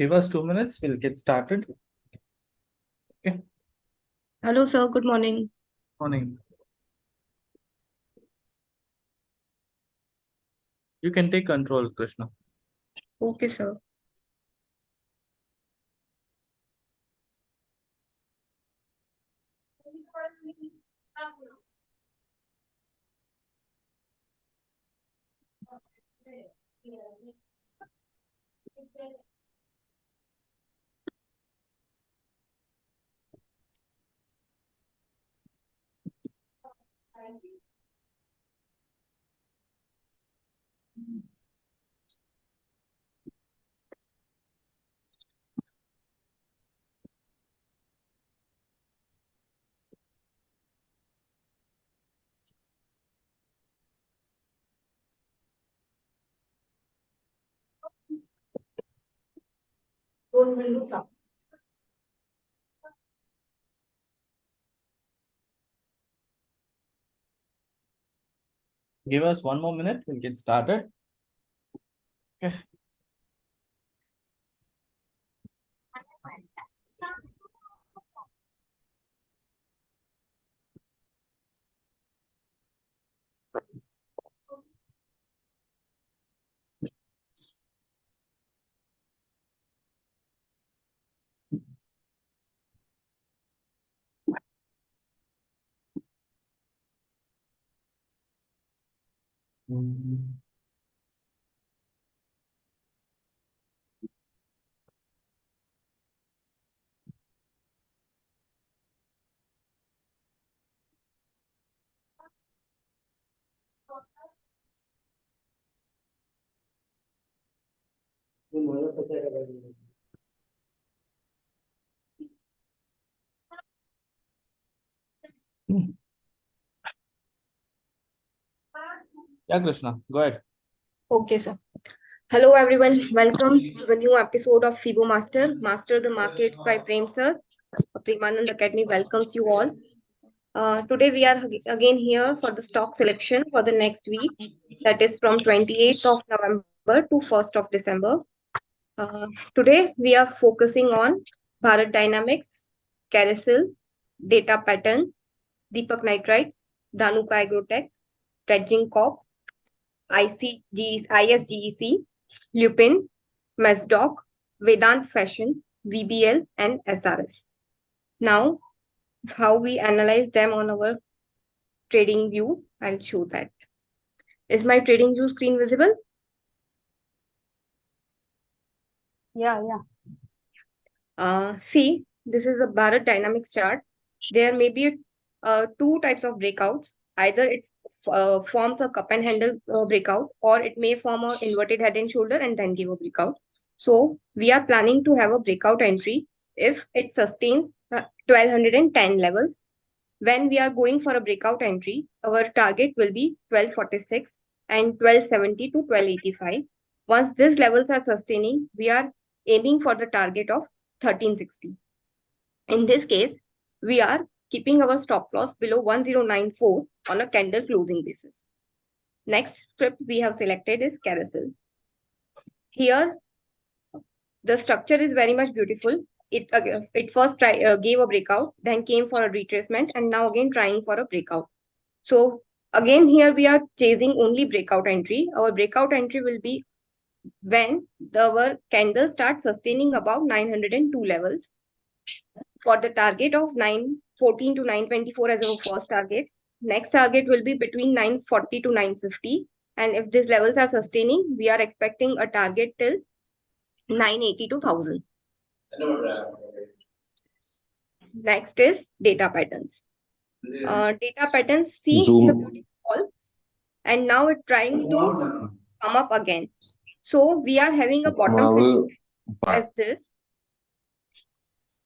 Give us 2 minutes, we'll get started. Okay. Hello, sir. Good morning. Morning. You can take control, Krishna. Okay, sir. Give us 1 more minute, we'll get started. Okay. Yeah, Krishna, go ahead. Okay, sir. Hello, everyone. Welcome to the new episode of FiboMaster, Master the Markets by Prem, sir. Premanand Academy welcomes you all. Today, we are again here for the stock selection for the next week, that is from 28th of November to 1st of December. Today, we are focusing on Bharat Dynamics, Carousel, Data Pattern, Deepak Nitrite, Dhanuka Agrotech, Dredging Corp, ISGEC, Lupin, Mesdoc, Vedant Fashion, VBL, and SRS. Now, how we analyze them on our trading view, I'll show that. Is my trading view screen visible? Yeah. See, this is a Bharat Dynamics chart. There may be two types of breakouts. Either it forms a cup and handle breakout, or it may form a inverted head and shoulder and then give a breakout. So we are planning to have a breakout entry if it sustains 1210 levels. When we are going for a breakout entry, our target will be 1246 and 1270 to 1285. Once these levels are sustaining, we are aiming for the target of 1360. In this case, we are keeping our stop loss below 1094 on a candle closing basis. Next script we have selected is carousel. Here, the structure is very much beautiful. It first gave a breakout, then came for a retracement, and now again trying for a breakout. So again, here we are chasing only breakout entry. Our breakout entry will be when our candle starts sustaining above 902 levels. For the target of 914 to 924 as our first target. Next target will be between 940 to 950. And if these levels are sustaining, we are expecting a target till 980 to 1000. Next is data patterns. Data patterns see the beauty fall, and now it's trying to come up again. So we are having a bottom fish as this.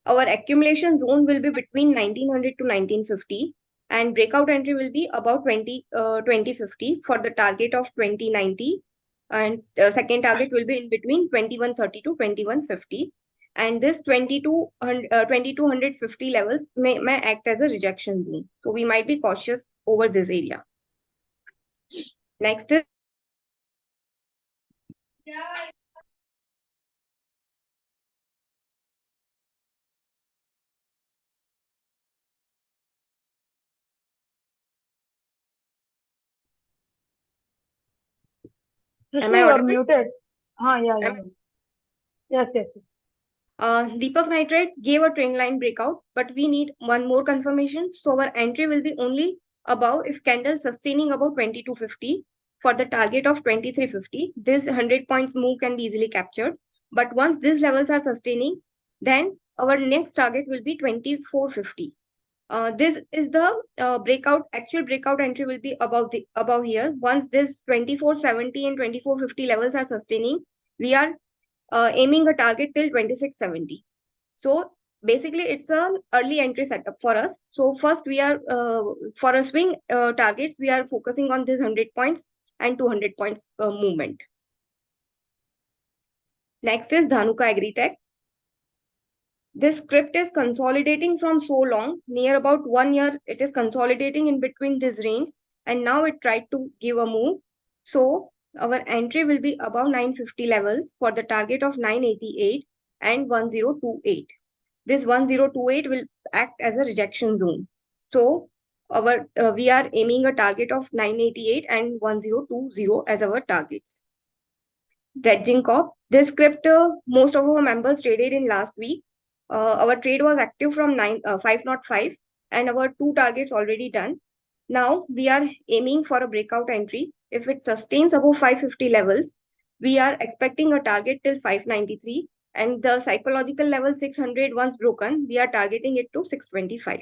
Our accumulation zone will be between 1900 to 1950, and breakout entry will be about 2050 for the target of 2090, and second target will be in between 2130 to 2150. And this 2250 levels may act as a rejection zone. So we might be cautious over this area. Next is Krishna, you are muted. Yeah. Yes. Deepak Nitrate gave a trend line breakout, but we need one more confirmation. So our entry will be only above if candle sustaining about 2250 for the target of 2350. This 100 points move can be easily captured. But once these levels are sustaining, then our next target will be 2450. This is the actual breakout entry will be above here. Once this 2470 and 2450 levels are sustaining, we are aiming a target till 2670. So basically it's a early entry setup for us. So first we are for a swing targets, we are focusing on this 100 points and 200 points movement. Next is Dhanuka Agritech. This script is consolidating from so long, near about 1 year, it is consolidating in between this range, and now it tried to give a move. So our entry will be above 950 levels for the target of 988 and 1028. This 1028 will act as a rejection zone. So our we are aiming a target of 988 and 1020 as our targets. Dredging Corp. This script most of our members traded in last week. Our trade was active from 505 and our 2 targets already done. Now we are aiming for a breakout entry. If it sustains above 550 levels, we are expecting a target till 593, and the psychological level 600 once broken, we are targeting it to 625.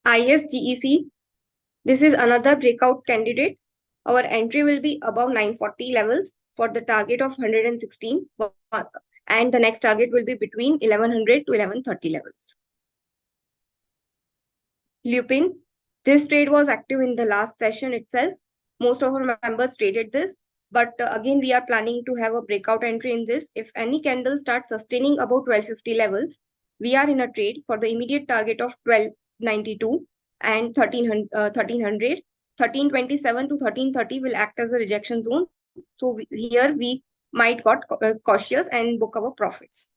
ISGEC, this is another breakout candidate. Our entry will be above 940 levels for the target of 116, and the next target will be between 1100 to 1130 levels. Lupin, this trade was active in the last session itself. Most of our members traded this, but again we are planning to have a breakout entry in this. If any candle starts sustaining about 1250 levels, we are in a trade for the immediate target of 1292 and 1300. 1327 to 1330 will act as a rejection zone. So here we might got cautious and book our profits.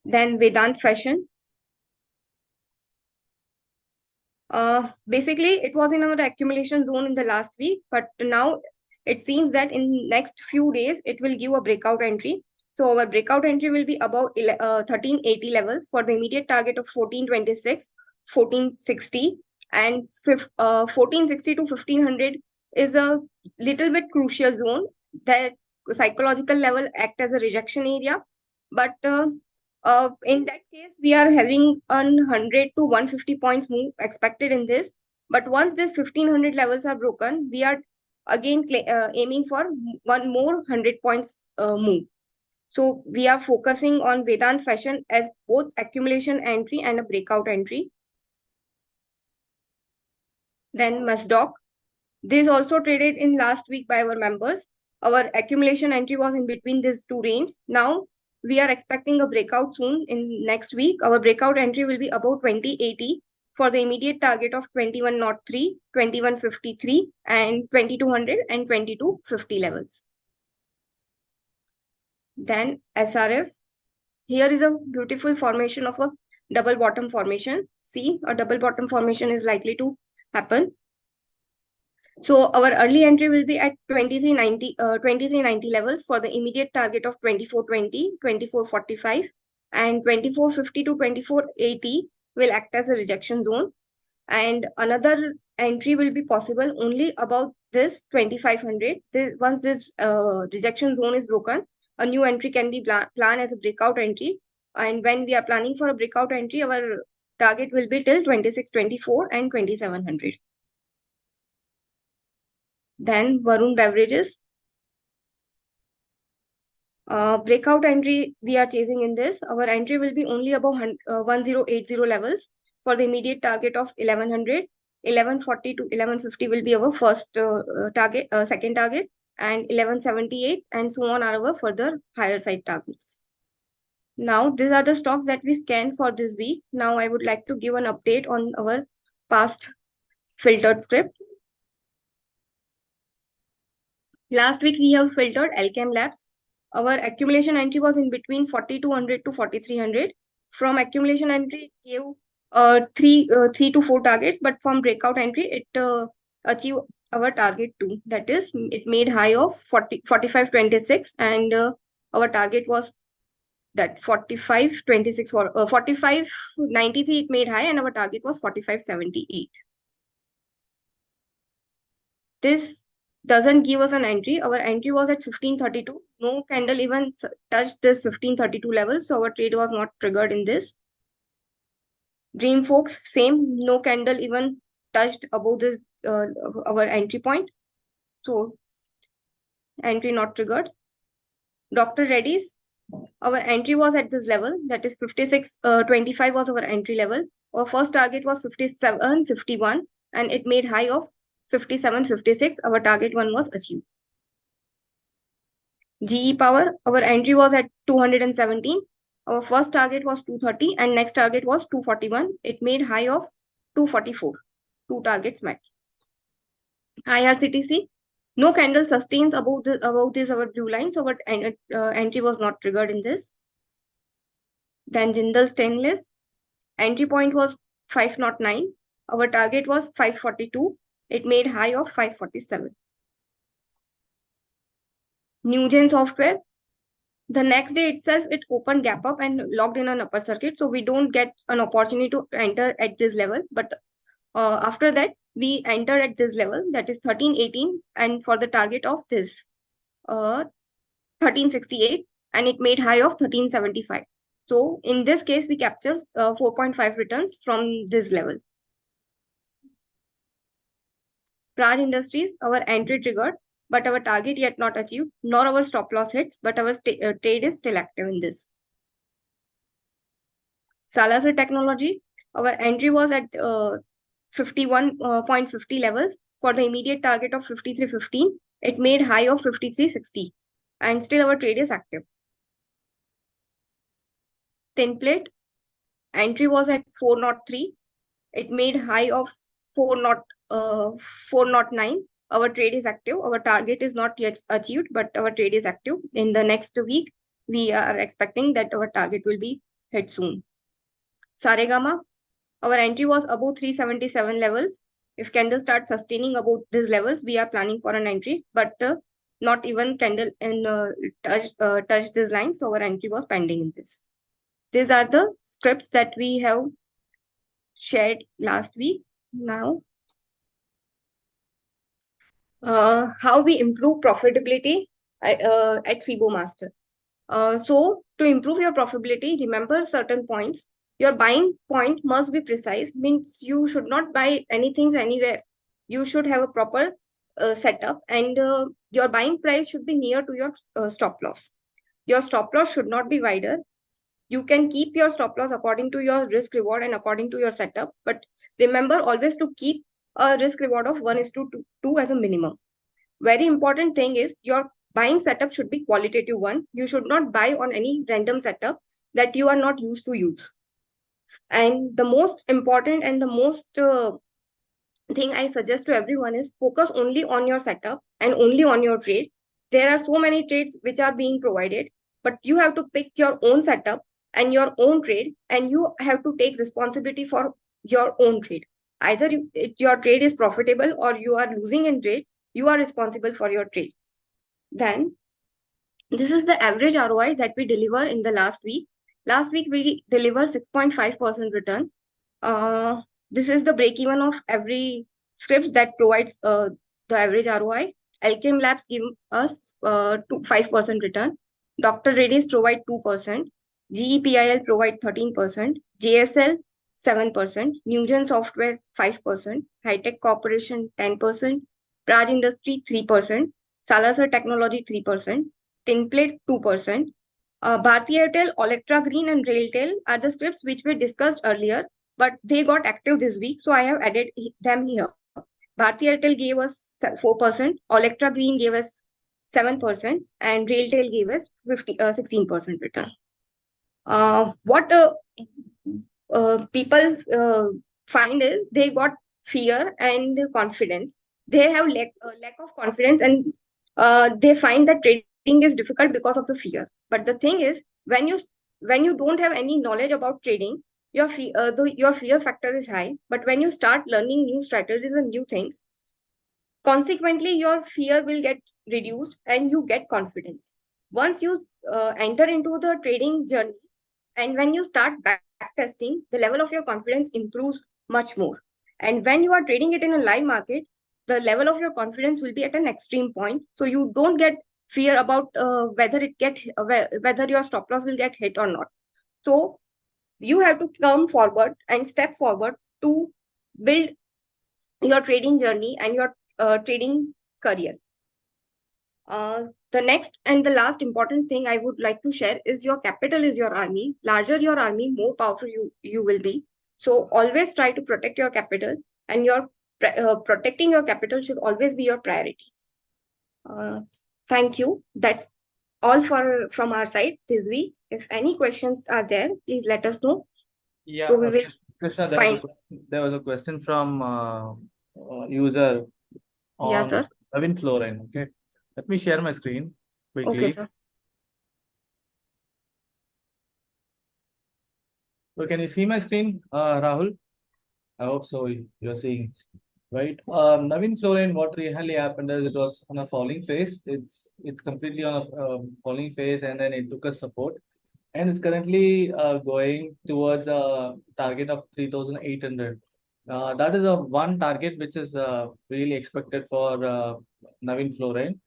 Then Vedant Fashion. Basically, it was in our accumulation zone in the last week, but now it seems that in next few days, it will give a breakout entry. So our breakout entry will be above 1380 levels for the immediate target of 1426, 1460, and 1460 to 1500 is a little bit crucial zone. That psychological level act as a rejection area, but In that case, we are having 100 to 150 points move expected in this. But once this 1500 levels are broken, we are again aiming for one more 100 points move. So we are focusing on Vedant Fashion as both accumulation entry and a breakout entry. Then Masdoc. This also traded in last week by our members. Our accumulation entry was in between these two range. Now we are expecting a breakout soon in next week. Our breakout entry will be about 2080 for the immediate target of 2103, 2153 and 2200 and 2250 levels. Then SRF. Here is a beautiful formation of a double bottom formation. See, a double bottom formation is likely to happen. So our early entry will be at 2390 levels for the immediate target of 2420, 2445 and 2450 to 2480 will act as a rejection zone. And another entry will be possible only about this 2500. Once this rejection zone is broken, a new entry can be planned as a breakout entry. And when we are planning for a breakout entry, our target will be till 2624 and 2700. Then Varun Beverages. Breakout entry we are chasing in this. Our entry will be only above 1080 levels for the immediate target of 1100. 1140 to 1150 will be our first target, second target, and 1178 and so on are our further higher side targets. Now, these are the stocks that we scanned for this week. Now, I would like to give an update on our past filtered script. Last week, we have filtered Alchem Labs. Our accumulation entry was in between 4200 to 4300. From accumulation entry, it gave three to four targets, but from breakout entry, it achieved our target 2. That is, it made high of 45.26 and our target was that 45.26 or 45.93 it made high and our target was 45.78. This doesn't give us an entry. Our entry was at 1532. No candle even touched this 1532 level, so our trade was not triggered in this. Dream Folks, same, no candle even touched above this our entry point, so entry not triggered. Dr. Reddy's, our entry was at this level, that is 56.25 was our entry level. Our first target was 57.51 and it made high of 57.56. Our target 1 was achieved. GE Power, our entry was at 217. Our first target was 230 and next target was 241. It made high of 244. 2 targets met. IRCTC, no candle sustains above this our blue line, so our entry was not triggered in this. Then Jindal Stainless, entry point was 509. Our target was 542. It made high of 547. Newgen Software, the next day itself, it opened gap up and locked in an upper circuit. So we don't get an opportunity to enter at this level. But after that, we enter at this level, that is 1318. And for the target of this 1368 and it made high of 1375. So in this case, we capture 4.5 returns from this level. Praj Industries, our entry triggered, but our target yet not achieved, nor our stop loss hits, but our trade is still active in this. Salazar Technology, our entry was at 51.50 levels for the immediate target of 53.15. It made high of 53.60 and still our trade is active. Tinplate, entry was at 403. It made high of 409. Our trade is active. Our target is not yet achieved, but our trade is active. In the next week, we are expecting that our target will be hit soon. Saregama, our entry was above 377 levels. If candle starts sustaining above these levels, we are planning for an entry, but not even candle in touch this line. So our entry was pending in this. These are the scripts that we have shared last week. Now, how we improve profitability at FiboMaster. So to improve your profitability, remember certain points. Your buying point must be precise, means you should not buy anything anywhere. You should have a proper setup, and your buying price should be near to your stop loss. Your stop loss should not be wider. You can keep your stop loss according to your risk reward and according to your setup, but remember always to keep a risk reward of 1:2 as a minimum. Very important thing is your buying setup should be qualitative one. You should not buy on any random setup that you are not used to use. And the most important and the most thing I suggest to everyone is focus only on your setup and only on your trade. There are so many trades which are being provided, but you have to pick your own setup and your own trade, and you have to take responsibility for your own trade. Either your trade is profitable or you are losing in trade, you are responsible for your trade. Then this is the average ROI that we deliver in the last week. Last week we deliver 6.5% return. This is the break even of every script that provides the average ROI. Alchem Labs give us 5% return. Dr. Reddy's provide 2%. GEPIL provide 13%. JSL 7%. Newgen Software 5%. Hightech Corporation 10%. Praj Industry 3%. Salazar Technology 3%. Tinplate 2%. Bharti Airtel, Electra Green, and Railtel are the scripts which we discussed earlier, but they got active this week, so I have added them here. Bharti Airtel gave us 4%, Electra Green gave us 7%, and Railtel gave us 16% return. What people find is they got fear and confidence. They have lack of confidence, and they find that trading is difficult because of the fear. But the thing is, when you don't have any knowledge about trading, your fear factor is high. But when you start learning new strategies and new things, consequently your fear will get reduced and you get confidence. Once you enter into the trading journey, and when you start back testing, the level of your confidence improves much more. And when you are trading it in a live market, the level of your confidence will be at an extreme point. So you don't get fear about whether your stop loss will get hit or not. So you have to come forward and step forward to build your trading journey and your trading career. The next and the last important thing I would like to share is your capital is your army. Larger your army, more powerful you will be. So always try to protect your capital, and protecting your capital should always be your priority. Thank you. That's all from our side this week. If any questions are there, please let us know. Yeah, So we will Krishna, find. there was a question from user Yeah, on sir. Navin Florin. Okay, let me share my screen quickly. Okay, sir. So can you see my screen, Rahul? I hope so. You're seeing, right? Navin Florin, what really happened is it was on a falling phase. It's completely on a falling phase, and then it took a support, and it's currently going towards a target of 3,800. That is a one target which is really expected for Navin Florin.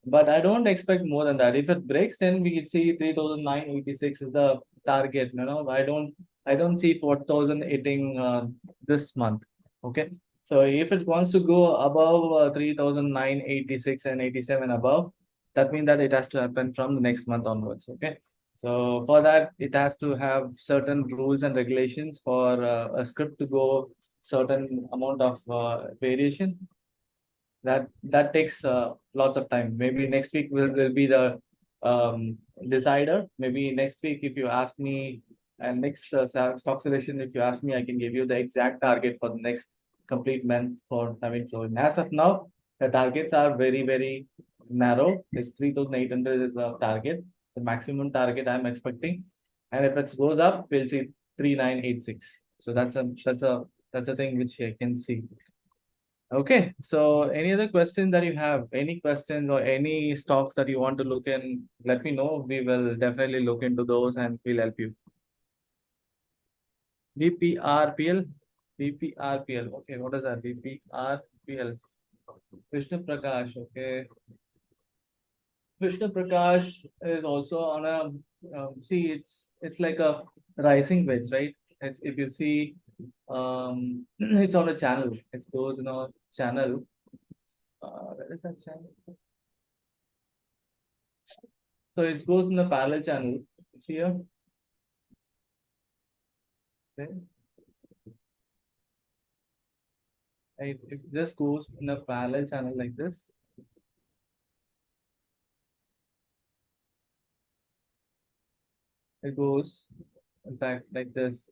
But I don't expect more than that. If it breaks, then we see 3,986 is the target. I don't see 4,000 hitting this month. Okay. So if it wants to go above 3,986 and 87 above, that means that it has to happen from the next month onwards. Okay. So for that, it has to have certain rules and regulations for a script to go certain amount of variation. That takes lots of time. Maybe next week will be the decider. Maybe next week, if you ask me, and next stock selection, if you ask me, I can give you the exact target for the next complete month for having flow. And as of now, the targets are very, very narrow. This 3,800 is the target, the maximum target I'm expecting. And if it goes up, we'll see 3,986. So that's a thing which I can see. Okay, so any other questions that you have, any questions or any stocks that you want to look in, let me know. We will definitely look into those and we'll help you. VPRPL, VPRPL. Okay, what is that? VPRPL. Krishna Prakash. Okay. Krishna Prakash is also on a see it's like a rising wedge, right? It's, if you see, it's on a channel. It goes in a channel. Where is that channel? So it goes in a parallel channel. See here. Okay. Right. It just goes in a parallel channel like this. It goes, in fact, like this.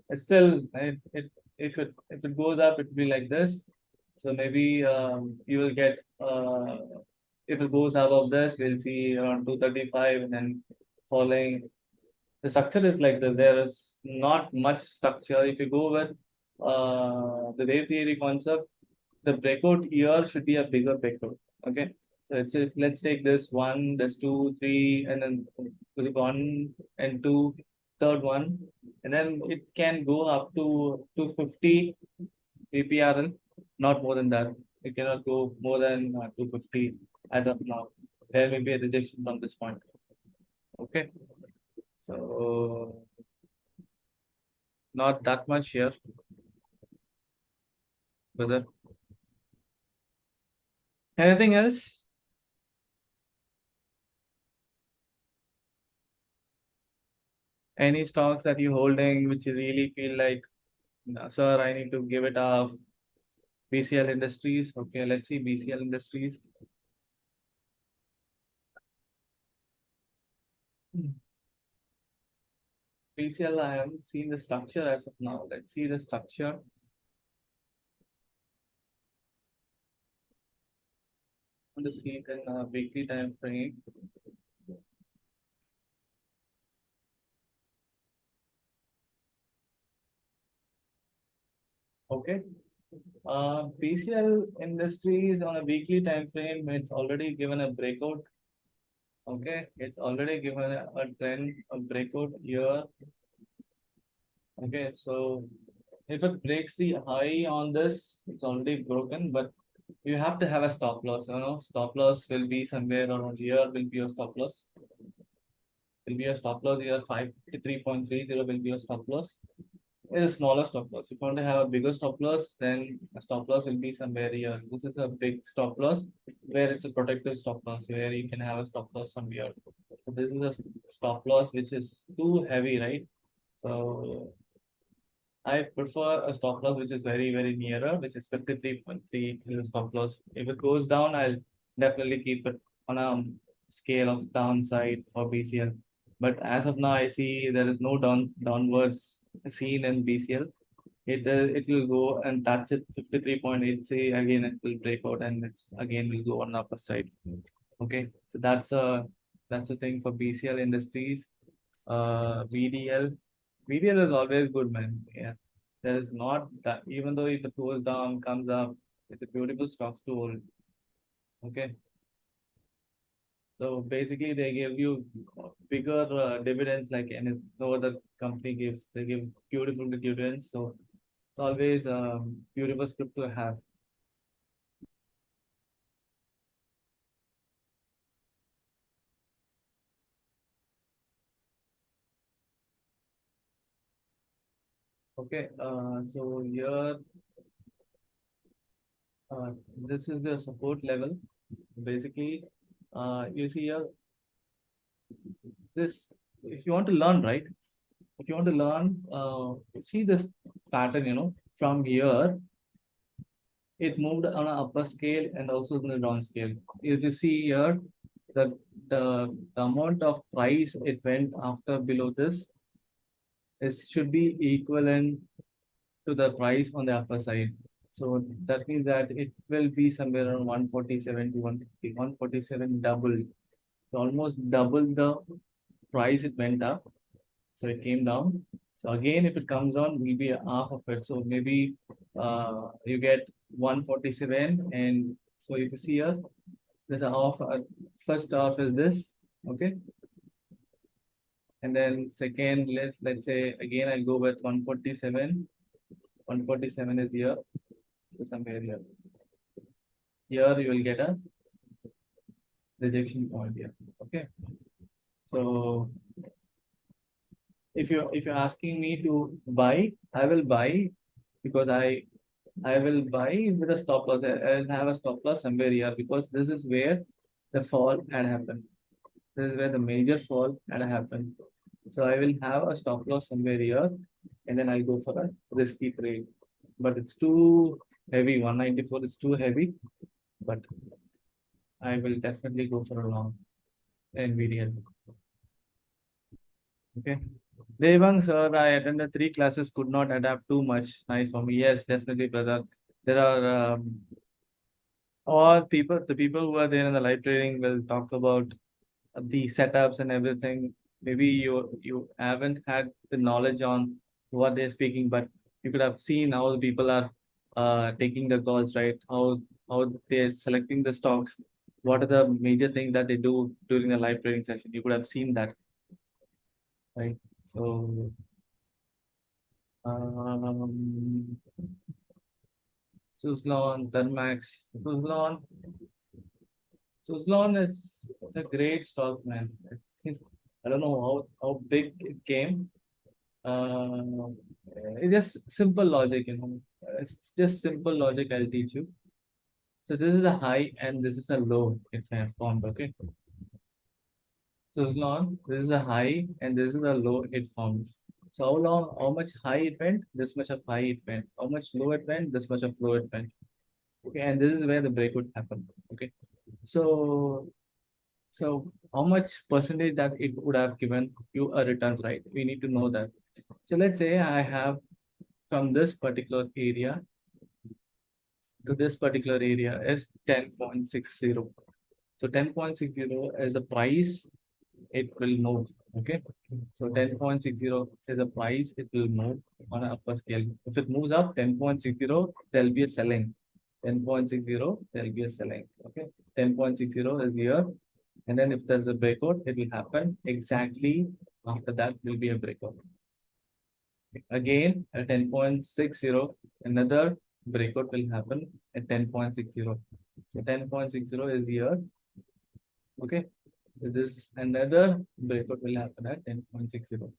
It's still if it goes up, it will be like this. So maybe you will get if it goes out of this, we'll see around 235 and then falling. The structure is like this. There is not much structure. If you go with the wave theory concept, the breakout year should be a bigger breakout. Okay. So let's take this one, this two, three, and then one and two, third one, and then it can go up to 250 APRL, not more than that. It cannot go more than 250 as of now. There may be a rejection from this point. Okay. So not that much here, brother. Anything else? Any stocks that you holding which you really feel like, "No, sir, I need to give it up." BCL Industries. Okay, let's see BCL Industries. BCL, I haven't seen the structure as of now. Let's see the structure. I want to see it in a weekly time frame. Okay. BCL Industries on a weekly time frame, it's already given a breakout. Okay, it's already given a trend, a breakout here. Okay, so if it breaks the high on this, it's already broken, but you have to have a stop loss. Stop loss will be somewhere around here, will be your stop loss. Will be a stop loss here, 53.30 will be a stop loss. It's a smaller stop loss. If you want to have a bigger stop loss, then a stop loss will be somewhere here. This is a big stop loss where it's a protective stop loss where you can have a stop loss from here. So this is a stop loss which is too heavy, right? So I prefer a stop loss which is very, very nearer, which is 53.3 is a stop loss. If it goes down, I'll definitely keep it on a scale of downside for BCL. But as of now, I see there is no downwards seen in BCL. It will go and touch it 53.83 again. It will break out and it's again will go on the upper side. Okay, so that's a thing for BCL Industries. VDL. VDL is always good, man. Yeah. There is not that, even though if it goes down, comes up, it's a beautiful stocks to hold. Okay. So basically, they give you bigger dividends like any no other company gives. They give beautiful dividends. So it's always beautiful script to have. Okay. So here, this is the support level. Basically, you see here, this, if you want to learn, right? If you want to learn, see this pattern, from here, it moved on an upper scale and also in the down scale. If you see here, the amount of price it went after below this should be equivalent to the price on the upper side. So that means that it will be somewhere around 147 to 150, 147 double. So almost double the price it went up. So it came down. So again, if it comes on, will be half of it. So maybe you get 147, and so if you see here, there's a half. First half is this, okay, and then second, let's say again I'll go with 147. 147 is here, so somewhere here. Here you will get a rejection point here. Okay. So if you're asking me to buy, I will buy because I will buy with a stop loss. I'll have a stop loss somewhere here because this is where the fall had happened. This is where the major fall had happened. So I will have a stop loss somewhere here, and then I'll go for a risky trade. But it's too heavy. 194 is too heavy, but I will definitely go for a long NVIDIA. Okay. Devang sir, I attended 3 classes, could not adapt too much. Nice for me. Yes, definitely, brother. There are all people, the people who are there in the live trading will talk about the setups and everything. Maybe you haven't had the knowledge on what they're speaking, but you could have seen how the people are taking the calls, right? How they're selecting the stocks. What are the major things that they do during the live trading session? You could have seen that, right? So Suzlon, Thermax, Suzlon is a great stock, man. I don't know how big it came. It's just simple logic, It's just simple logic I'll teach you. So this is a high and this is a low it formed, okay? So Suzlon, this is a high and this is a low it formed. So how much high it went? This much of high it went. How much low it went? This much of low it went. Okay, and this is where the breakout happened. Okay, so how much percentage that it would have given you a return, right? We need to know that. So let's say I have from this particular area to this particular area is 10.60. So 10.60 is the price it will move. Okay, so 10.60 is the price it will move on an upper scale. If it moves up 10.60, there'll be a selling. 10.60, there'll be a selling. Okay, 10.60 is here. And then if there's a breakout, it will happen exactly after that will be a breakout. Again, at 10.60, another breakout will happen at 10.60. So 10.60 is here. Okay, so this another breakout will happen at 10.60.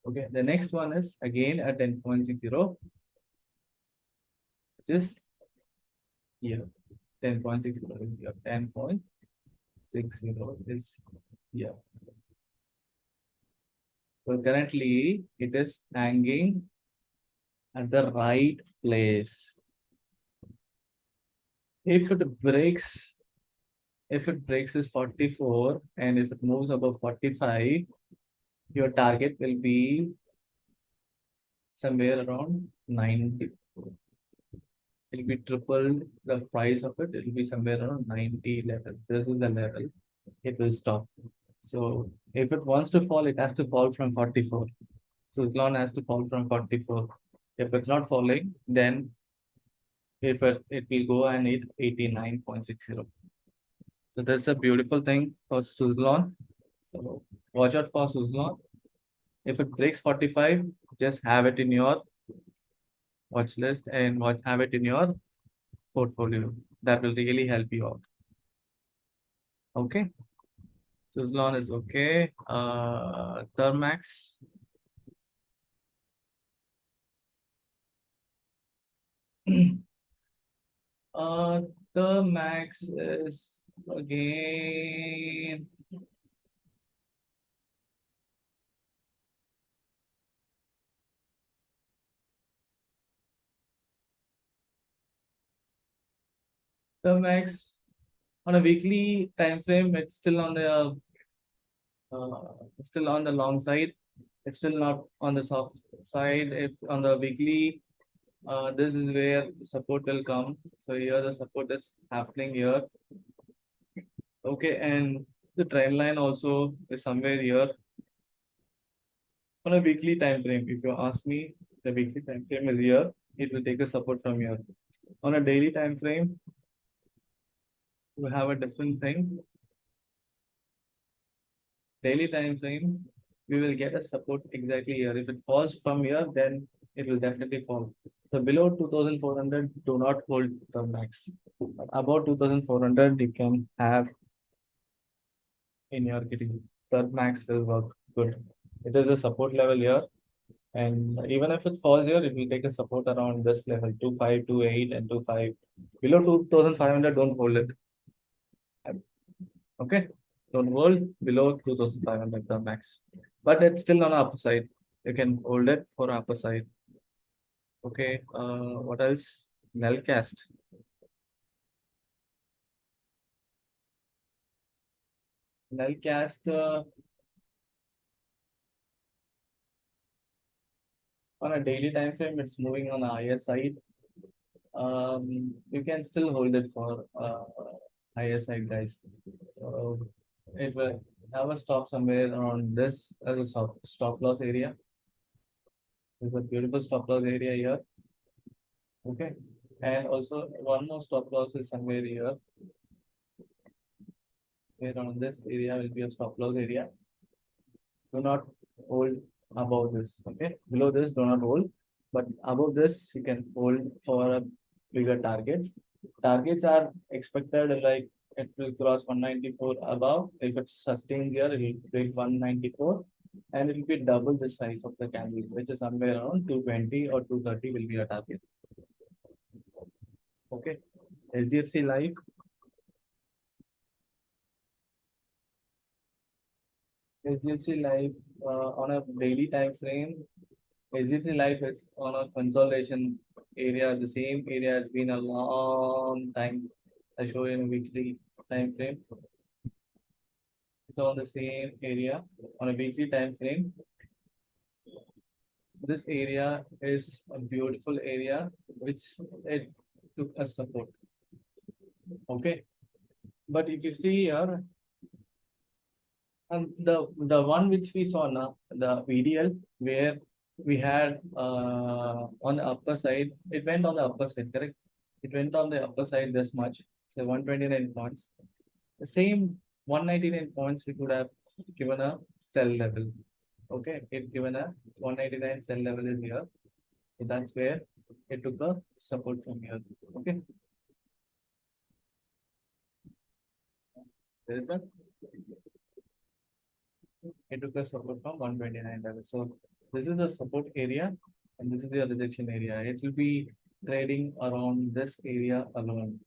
Okay, the next one is again at 10.60, which is here. 10.60 is here. 10.60 is here. So currently it is hanging at the right place. If it breaks this 44 and if it moves above 45, your target will be somewhere around 90. It will be triple the price of it. It will be somewhere around 90 level. This is the level. It will stop. So if it wants to fall, it has to fall from 44. So Suzlon has to fall from 44. If it's not falling, then if it will go and hit 89.60. So that's a beautiful thing for Suzlon. So watch out for Suzlon. If it breaks 45, just have it in your watch list and have it in your portfolio. That will really help you out. Okay. Suzlon is okay. Thermax. Thermax is again. Thermax on a weekly time frame, it's still on the long side. It's still not on the soft side. If on the weekly, this is where support will come. So here the support is happening here. Okay, and the trend line also is somewhere here. On a weekly time frame, if you ask me, the weekly time frame is here. It will take the support from here. On a daily time frame, we have a different thing. Daily time frame, we will get a support exactly here. If it falls from here, then it will definitely fall. So below 2400, do not hold the max. About 2400, you can have in your kitty. That max will work good. It is a support level here. And even if it falls here, it will take a support around this level, 2.5, 2.8, and 2.5. Below 2,500, don't hold it. Okay? Don't hold below 2,500, the max. But it's still on the upper side. You can hold it for upper side. Okay, what else? Null cast. Null cast on a daily time frame, it's moving on the higher side. You can still hold it for higher side, guys. So it will have a stop somewhere around this as a stop loss area. There's a beautiful stop loss area here. Okay, and also one more stop loss is somewhere here. Here on this area will be a stop loss area. Do not hold above this. Okay, below this do not hold, but above this you can hold for a bigger targets. Targets are expected like it will cross 194 above. If it's sustained here, it will break 194 and it will be double the size of the candle, which is somewhere around 220 or 230 will be a target. Okay, HDFC Life. HDFC Life on a daily time frame. HDFC Life is on a consolidation area. The same area has been a long time. I show you in a weekly time frame. It's on the same area on a weekly time frame. This area is a beautiful area which it took a support. Okay, but if you see here, and the one which we saw now, the VDL, where we had on the upper side, it went on the upper side, correct? It went on the upper side this much, so 129 points. The same 199 points we could have given a sell level. Okay, it given a 199 sell level is here. So that's where it took a support from here. Okay. There is a it took a support from 129 level. So this is the support area and this is the rejection area. It will be trading around this area alone.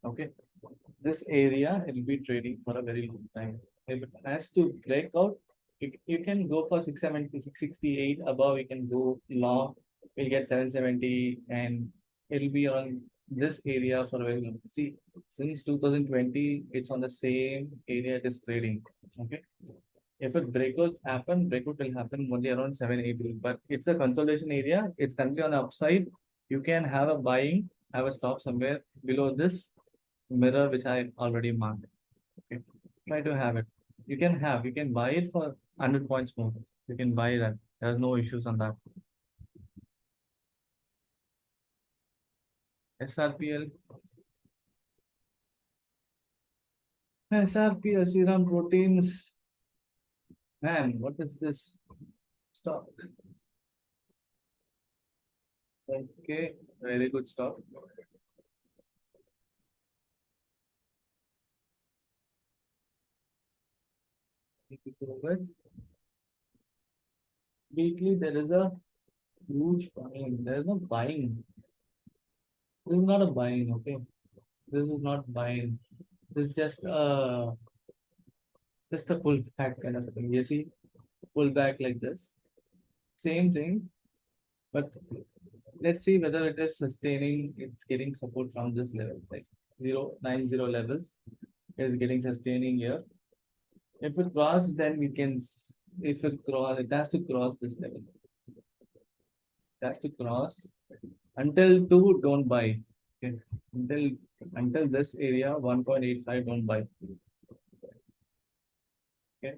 Okay. This area it will be trading for a very long time. If it has to break out, you can go for 670, 668 above, you can go long, you'll get 770 and it'll be on this area for a very long. See, since 2020, it's on the same area it is trading. Okay. If a breakout will happen only around 780, but it's a consolidation area. It's currently on the upside. You can have a buying, have a stop somewhere below this mirror, which I already marked. Okay. Try to have it. You can buy it for 100 points more. You can buy that. There's no issues on that. SRPL. SRPL, serum proteins. Man, what is this? Stock. Okay, very good stock. Weekly, there is a huge buying. There is no buying. This is not a buying, okay? This is not buying. This is just a pull back kind of a thing. You see, pull back like this. Same thing, but let's see whether it is sustaining. It's getting support from this level, like 090 levels is getting sustaining here. If it crosses, then we can. If it cross, it has to cross this level. It has to cross until 2. Don't buy. Okay. Until this area 1.85. Don't buy. Okay.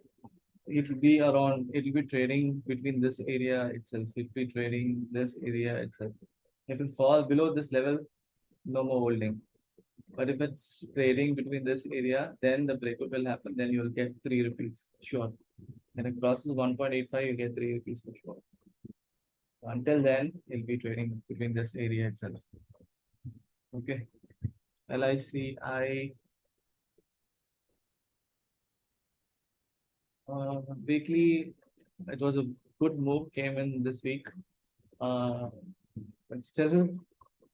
It will be around. It will be trading between this area itself. It will be trading this area itself. If it falls below this level, no more holding. But if it's trading between this area, then the breakout will happen. Then you will get 3 rupees. Sure. When it crosses 1.85, you get 3 rupees for sure. Until then, it'll be trading between this area itself. Okay. LICI. Weekly, it was a good move came in this week. But still,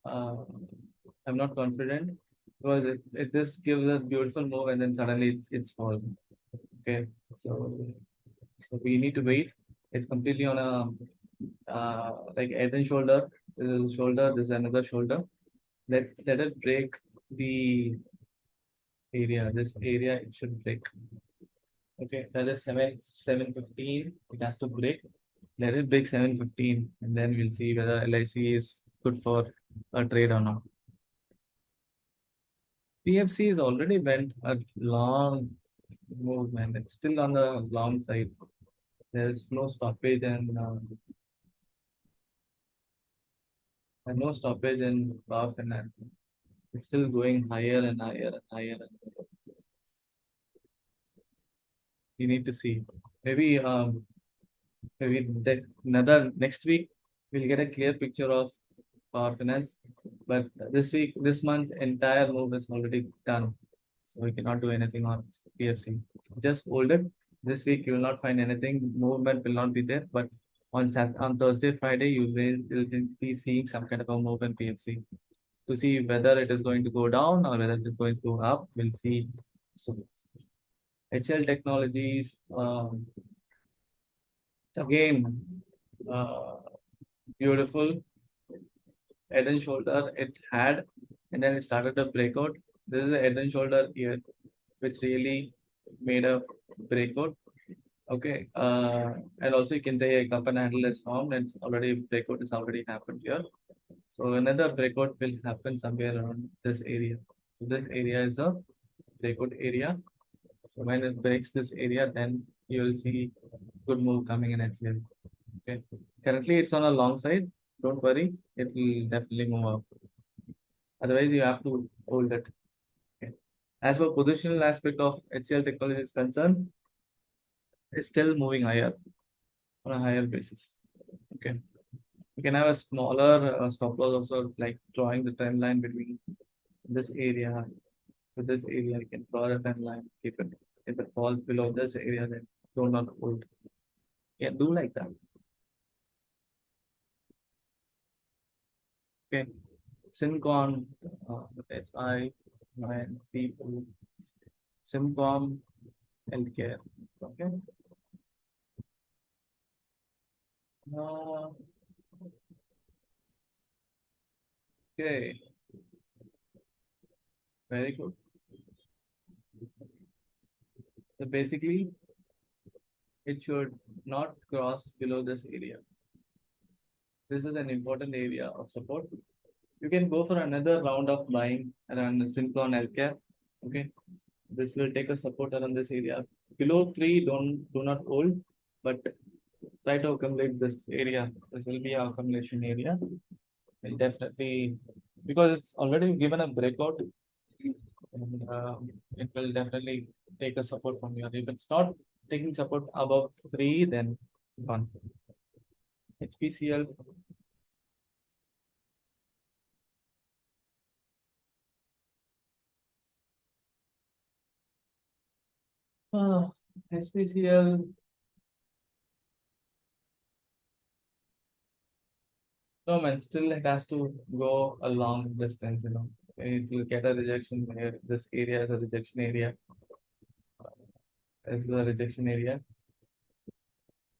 I'm not confident because it just gives a beautiful move and then suddenly it's fallen. Okay, so we need to wait. It's completely on a like head and shoulder. This is a shoulder. This is another shoulder. Let it break the area. This area it should break. Okay, that is 715. It has to break. Let it break 715, and then we'll see whether LIC is good for a trade or not. PFC is already went a long movement. It's still on the long side. There's no stoppage and no stoppage in power finance. It's still going higher and higher and higher and higher. So you need to see. Maybe that another next week we'll get a clear picture of power finance. But this month, entire move is already done. So we cannot do anything on PFC. Just hold it. This week you will not find anything. Movement will not be there. But on Thursday, Friday, you'll be seeing some kind of a move in PFC to see whether it is going to go down or whether it is going to go up. We'll see. So HL Technologies, again, uh, beautiful head and shoulder it had, and then it started a breakout. This is a head and shoulder here, which really made a breakout. Okay, and also you can say a cup and handle is formed, and already breakout has already happened here. So another breakout will happen somewhere around this area. So this area is a breakout area. So when it breaks this area, then you will see good move coming in HCL. Okay. Currently it's on a long side. Don't worry, it will definitely move up. Otherwise, you have to hold it. Okay. As for positional aspect of HCL technology is concerned, it's still moving higher on a higher basis. Okay. You can have a smaller stop loss also, like drawing the trend line between this area to this area. You can draw a trend line, keep it. If it falls below this area, then do not hold. Yeah, do like that. Okay. Simcon, SI, C2, Simcom, Healthcare. Okay. Uh, okay. Very good. So basically, it should not cross below this area. This is an important area of support. You can go for another round of buying around Simcon Healthcare. Okay. This will take a support around this area. Below 3, do not hold, but try to accumulate this area. This will be our accumulation area. Will definitely, because it's already given a breakout, and it will definitely take a support from here. If it's not taking support above 3, then gone. HPCL. HPCL. No man, still it has to go a long distance, It will get a rejection here. This area is a rejection area. As a rejection area.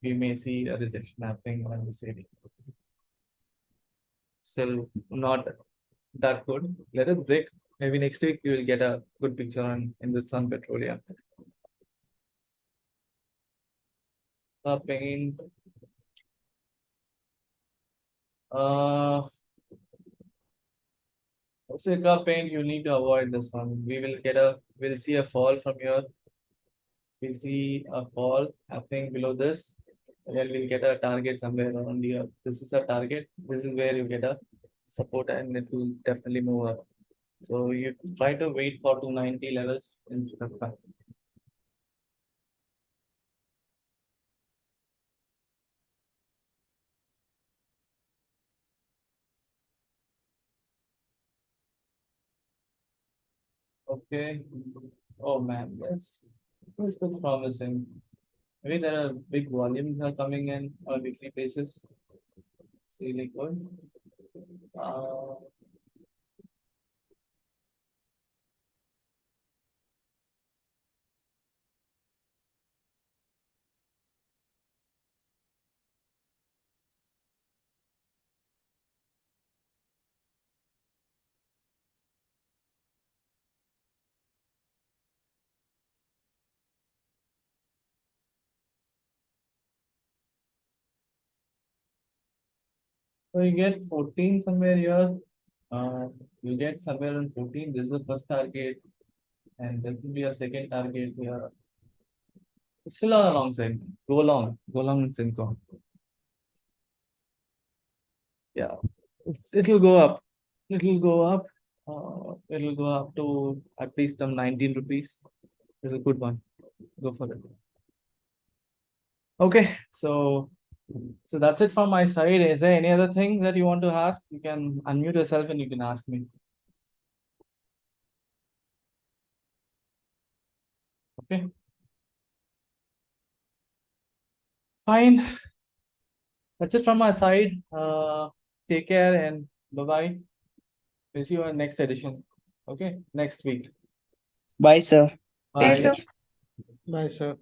We may see a rejection happening on this area. Still not that good. Let it break. Maybe next week you will get a good picture on in the Sun Petroleum. Paint. Silica paint, you need to avoid this one. We'll see a fall from here. We'll see a fall happening below this. And then we'll get a target somewhere around here. This is a target. This is where you get a support and it will definitely move up. So you try to wait for 290 levels instead of that. Okay. Oh man, yes. This looks promising. Maybe there are big volumes are coming in on a weekly basis. It's really good. So you get 14 somewhere here. You get somewhere on 14. This is the first target, and this will be a second target here. It's still on a long side. Go long in Syncon. Yeah, it'll go up. It'll go up. It'll go up to at least 19 rupees. It's a good one. Go for it. Okay, so that's it from my side. Is there any other things that you want to ask? You can unmute yourself and you can ask me. Okay. Fine. That's it from my side. Take care and bye-bye. We'll see you on next edition. Okay, next week. Bye, sir. Bye, Bye. sir. Bye, sir.